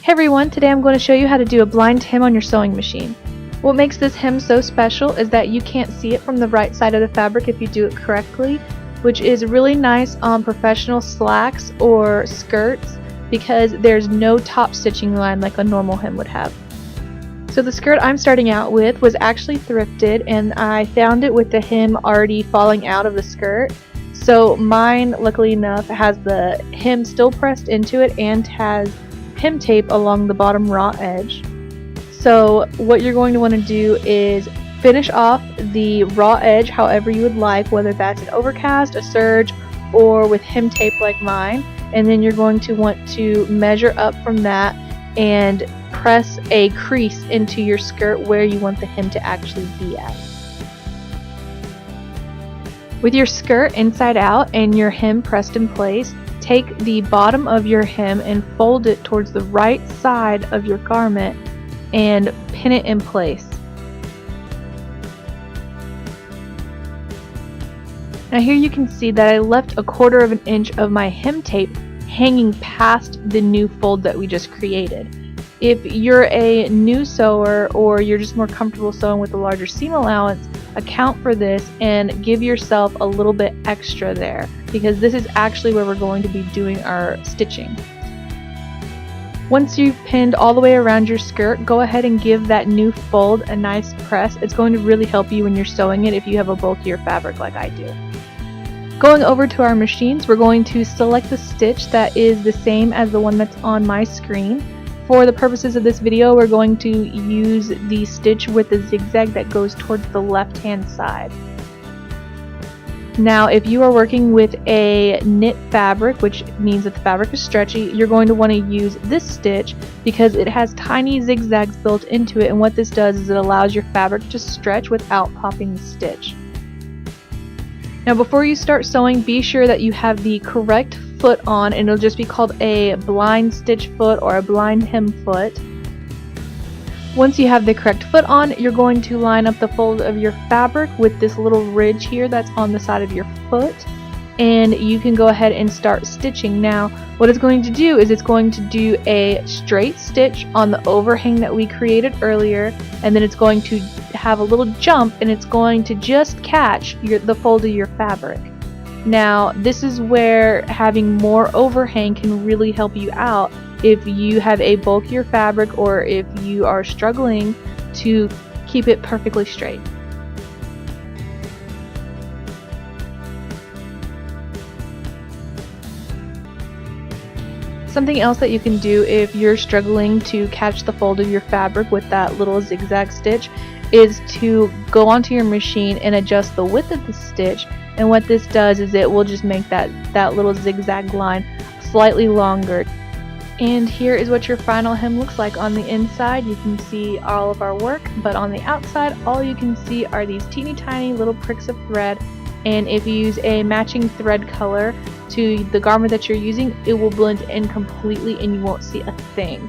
Hey everyone, today I'm going to show you how to do a blind hem on your sewing machine. What makes this hem so special is that you can't see it from the right side of the fabric if you do it correctly, which is really nice on professional slacks or skirts because there's no top stitching line like a normal hem would have. So the skirt I'm starting out with was actually thrifted, and I found it with the hem already falling out of the skirt. So mine, luckily enough, has the hem still pressed into it and has hem tape along the bottom raw edge. So what you're going to want to do is finish off the raw edge however you would like, whether that's an overcast, a serge, or with hem tape like mine, and then you're going to want to measure up from that and press a crease into your skirt where you want the hem to actually be at. With your skirt inside out and your hem pressed in place, take the bottom of your hem and fold it towards the right side of your garment and pin it in place. Now here you can see that I left 1/4 of an inch of my hem tape hanging past the new fold that we just created. If you're a new sewer or you're just more comfortable sewing with a larger seam allowance, account for this and give yourself a little bit extra there, because this is actually where we're going to be doing our stitching. Once you've pinned all the way around your skirt, go ahead and give that new fold a nice press. It's going to really help you when you're sewing it if you have a bulkier fabric like I do. Going over to our machines, we're going to select the stitch that is the same as the one that's on my screen. For the purposes of this video, we're going to use the stitch with the zigzag that goes towards the left hand side. Now if you are working with a knit fabric, which means that the fabric is stretchy, you're going to want to use this stitch because it has tiny zigzags built into it, and what this does is it allows your fabric to stretch without popping the stitch. Now before you start sewing, be sure that you have the correct foot on, and it'll just be called a blind stitch foot or a blind hem foot. Once you have the correct foot on, you're going to line up the fold of your fabric with this little ridge here that's on the side of your foot, and you can go ahead and start stitching. Now what it's going to do is it's going to do a straight stitch on the overhang that we created earlier, and then it's going to have a little jump and it's going to just catch the fold of your fabric. Now this is where having more overhang can really help you out if you have a bulkier fabric or if you are struggling to keep it perfectly straight. Something else that you can do if you're struggling to catch the fold of your fabric with that little zigzag stitch is to go onto your machine and adjust the width of the stitch, and what this does is it will just make that little zigzag line slightly longer. And here is what your final hem looks like. On the inside you can see all of our work, but on the outside all you can see are these teeny tiny little pricks of thread, and if you use a matching thread color to the garment that you're using, it will blend in completely and you won't see a thing.